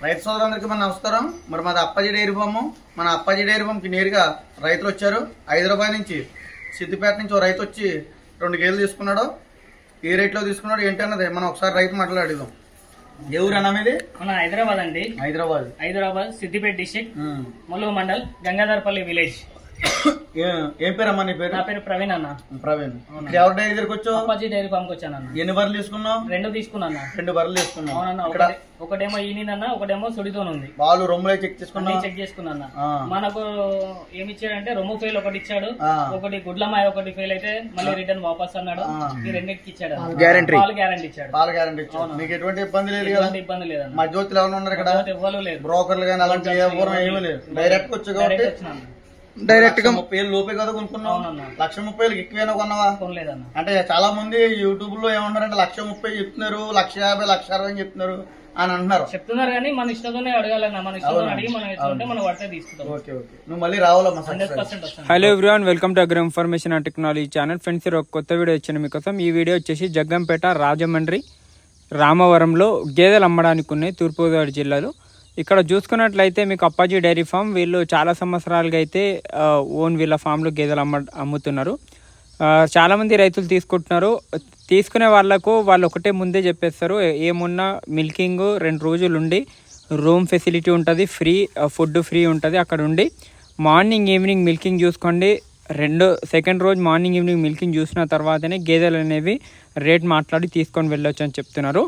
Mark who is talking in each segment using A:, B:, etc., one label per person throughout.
A: రైతు సోదరులందరికీ మన నమస్కారం. మరి మాది అప్పాజీ డైరీ ఫామ్. మన అప్పాజీ డైరీ ఫామ్కి నేరుగా రైతులు వచ్చారు. హైదరాబాద్ నుంచి సిద్దిపేట నుంచి ఓ రైతు వచ్చి 2 గేదెలు తీసుకున్నాడు. ఏ రేట్లో తీసుకున్నాడు ఏంటన్నది మనం ఒకసారి రైతు మాట్లాడిద్దాం. ఏ ఊరు అన్న మీది?
B: మన హైదరాబాద్ అండి.
A: Hyderabad
B: Siddipet district, Mulugu mandal, Gangadharapalli village.
A: ఏం పేరు అమ్మా నీ పేరు?
B: నా పేరు ప్రవీణ్ అన్న.
A: ప్రవీణ్. ఎవరి డైరీ దగ్గరకు వచ్చావు?
B: అప్పాజీ డైరీ ఫామ్ కి వచ్చాను అన్న.
A: ఎన్ని బర్రెలు తీసుకున్నావు?
B: 2 తీసుకున్నా.
A: 2 బర్రెలు తీసుకున్నావు.
B: అవునన్న. ఒకటేమో ఈనిందన్న, ఒకటేమో సుడితో ఉంది.
A: వాళ్ళు రొమ్ములే చెక్
B: చేసుకున్నా. మనకు ఏమి ఇచ్చాడంటే రొమ్ము ఫెయిల్ ఒకటి ఇచ్చాడు, ఒకటి గుడ్లమాయ ఒకటి ఫెయిల్ అయితే మళ్ళీ రిటర్న్ వాపస్ అన్నాడు. ఈ రెండింటికి ఇచ్చాడు. పాలు గ్యారంటీ ఇచ్చాడు.
A: మీకు ఎటువంటి ఇబ్బంది లేదు?
B: ఇబ్బంది లేదు.
A: మధ్యవర్తులు ఎవరు ఉన్నారు ఇక్కడ?
B: ఎవ్వరు లేదు.
A: బ్రోకర్లు కానీ అలాంటి ఏమీ లేదు. డైరెక్ట్ వచ్చి కాబట్టి డైరెక్ట్ గా 30,000 లోపే కదా కొనుక్కున్నావు. 1,30,000 ఎక్కువైనా కొన్నావా?
B: కొనలేదన్న.
A: అంటే చాలా మంది యూట్యూబ్ లో ఏమన్నారంటే 1,30,000 చెప్తున్నారు, 1,50,000, 1,60,000 చెప్తున్నారు అని అంటున్నారు.
B: చెప్తున్నారు కానీ మన ఇష్టంతోనే అడగాలన్నా. మన ఇష్టంతో అడిగి మనం ఇస్తుంటే మనం వాటినే తీసుకుంటాం.
A: ఓకే ఓకే, నువ్వు మళ్ళీ రావాలమ్మా.
B: 100%
C: hello everyone, welcome to agro information and technology channel. Friends, ఒక కొత్త వీడియో వచ్చింది మీకోసం. ఈ వీడియో వచ్చేసి జగ్గంపేట, రాజమండ్రి, రామవరంలో గేదెలు అమ్మడానికి ఉన్నాయి తూర్పుగోదావరి జిల్లాలో. ఇక్కడ చూసుకున్నట్లయితే మీకు అప్పాజీ డైరీ ఫామ్, వీళ్ళు చాలా సంవత్సరాలుగా అయితే ఓన్ వీళ్ళ ఫామ్లో గేదెలు అమ్ముతున్నారు. చాలామంది రైతులు తీసుకుంటున్నారు. తీసుకునే వాళ్ళు ఒకటే ముందే చెప్పేస్తారు, ఏమున్నా మిల్కింగ్ 2 రోజులు ఉండి రూమ్ ఫెసిలిటీ ఉంటుంది, ఫ్రీ ఫుడ్ ఫ్రీ ఉంటుంది. అక్కడ ఉండి మార్నింగ్ ఈవినింగ్ మిల్కింగ్ చూసుకోండి. సెకండ్ రోజు మార్నింగ్ ఈవినింగ్ మిల్కింగ్ చూసిన తర్వాతనే గేదెలు అనేవి రేట్ మాట్లాడి తీసుకొని వెళ్ళొచ్చు అని చెప్తున్నారు.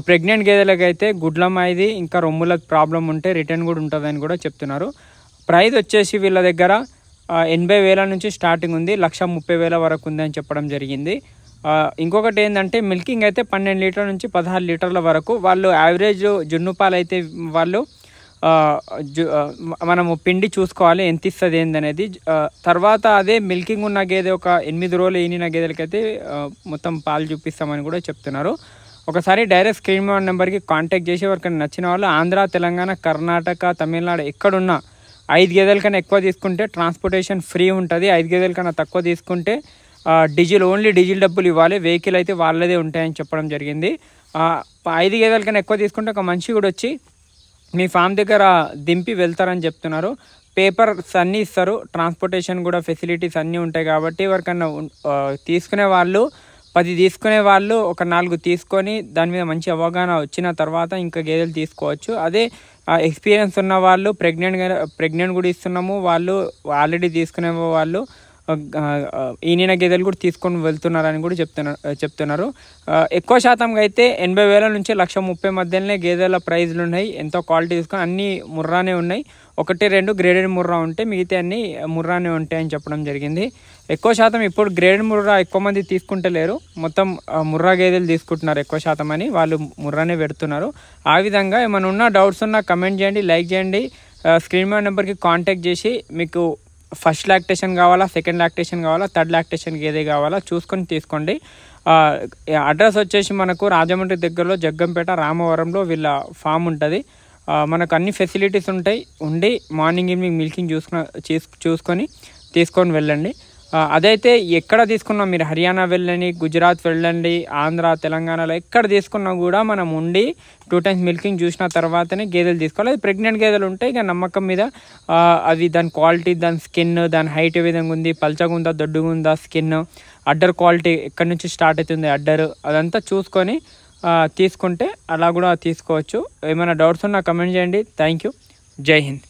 C: ప్రెగ్నెంట్ గేదెలకు అయితే గుడ్లమాయిది ఇంకా రొమ్ములకు ప్రాబ్లం ఉంటే రిటర్న్ కూడా ఉంటుందని కూడా చెప్తున్నారు. ప్రైస్ వచ్చేసి వీళ్ళ దగ్గర 80,000 నుంచి స్టార్టింగ్ ఉంది, 1,30,000 వరకు ఉందని చెప్పడం జరిగింది. ఇంకొకటి ఏంటంటే మిల్కింగ్ అయితే 12 లీటర్ల నుంచి 16 లీటర్ల వరకు. వాళ్ళు యావరేజ్ జున్ను పాలు అయితే వాళ్ళు మనము పిండి చూసుకోవాలి ఎంత ఇస్తుంది ఏందనేది. తర్వాత అదే మిల్కింగ్ ఉన్న గేదె ఒక 8 రోజులు ఈనిన గేదెలకైతే మొత్తం పాలు చూపిస్తామని కూడా చెప్తున్నారు. ఒకసారి డైరెక్ట్ స్క్రీన్ నెంబర్కి కాంటాక్ట్ చేసి ఎవరికైనా నచ్చిన వాళ్ళు ఆంధ్ర, తెలంగాణ, కర్ణాటక, తమిళనాడు ఎక్కడున్నా 5 గేదెల కన్నా ఎక్కువ తీసుకుంటే ట్రాన్స్పోర్టేషన్ ఫ్రీ ఉంటుంది. 5 గేదెల కన్నా తక్కువ తీసుకుంటే ఓన్లీ డీజిల్ డబ్బులు ఇవ్వాలి. వెహికల్ అయితే వాళ్ళదే ఉంటాయని చెప్పడం జరిగింది. 5 గేదెల కన్నా ఎక్కువ తీసుకుంటే ఒక మనిషి కూడా వచ్చి మీ ఫామ్ దగ్గర దింపి వెళ్తారని చెప్తున్నారు. పేపర్స్ అన్నీ ఇస్తారు, ట్రాన్స్పోర్టేషన్ కూడా ఫెసిలిటీస్ అన్నీ ఉంటాయి. కాబట్టి ఎవరికన్నా తీసుకునే వాళ్ళు 10 తీసుకునే వాళ్ళు ఒక 4 తీసుకొని దాని మీద మంచి అవగాహన వచ్చిన తర్వాత ఇంకా గేదెలు తీసుకోవచ్చు. అదే ఎక్స్పీరియన్స్ ఉన్న వాళ్ళు ప్రెగ్నెంట్ కూడా ఇస్తున్నాము, వాళ్ళు ఆల్రెడీ తీసుకునే వాళ్ళు ఈనిన గేదెలు కూడా తీసుకొని వెళ్తున్నారని కూడా చెప్తున్నారు. ఎక్కువ శాతంగా అయితే 80,000 నుంచి 1,30,000 మధ్యలోనే గేదెల ప్రైజ్లు ఉన్నాయి. ఎంతో క్వాలిటీ తీసుకొని అన్నీ ముర్రానే ఉన్నాయి. 1-2 గ్రేడెడ్ ముర్రా ఉంటే మిగతా అన్నీ ముర్రానే ఉంటాయని చెప్పడం జరిగింది. ఎక్కువ శాతం ఇప్పుడు గ్రేడెడ్ ముర్రా ఎక్కువ మంది తీసుకుంటలేరు, మొత్తం ముర్రా గేదెలు తీసుకుంటున్నారు ఎక్కువ శాతం అని వాళ్ళు ముర్రానే పెడుతున్నారు. ఆ విధంగా ఏమైనా ఉన్న డౌట్స్ ఉన్నా కమెంట్ చేయండి, లైక్ చేయండి. స్క్రీన్ మీద నెంబర్కి కాంటాక్ట్ చేసి మీకు ఫస్ట్ లాక్టేషన్ కావాలా, సెకండ్ లాక్టేషన్ కావాలా, థర్డ్ లాక్టేషన్ గేదె కావాలా చూసుకొని తీసుకోండి. అడ్రస్ వచ్చేసి మనకు రాజమండ్రి దగ్గరలో జగ్గంపేట, రామవరంలో వీళ్ళ ఫామ్ ఉంటుంది. మనకు అన్ని ఫెసిలిటీస్ ఉంటాయి. ఉండి మార్నింగ్ ఈవినింగ్ మిల్కింగ్ చూసుకొని తీసుకొని వెళ్ళండి. అదైతే ఎక్కడ తీసుకున్నా మీరు హర్యానా వెళ్ళండి, గుజరాత్ వెళ్ళండి, ఆంధ్ర, తెలంగాణలో ఎక్కడ తీసుకున్నా కూడా మనం ఉండి 2 టైమ్స్ మిల్కింగ్ చూసిన తర్వాతనే గేదెలు తీసుకోవాలి. అది ప్రెగ్నెంట్ గేదెలు ఉంటాయి, ఇక నమ్మకం మీద అవి దాని క్వాలిటీ, దాని స్కిన్, దాని హైట్ ఏ విధంగా ఉంది, పల్చగా ఉందా, దొడ్డుగా ఉందా స్కిన్, అడ్డర్ క్వాలిటీ ఎక్కడి నుంచి స్టార్ట్ అవుతుంది అడ్డర్, అదంతా చూసుకొని తీసుకుంటే అలా కూడా తీసుకోవచ్చు. ఏమైనా డౌట్స్ ఉన్నా కమెంట్ చేయండి. Thank you. జై హింద్.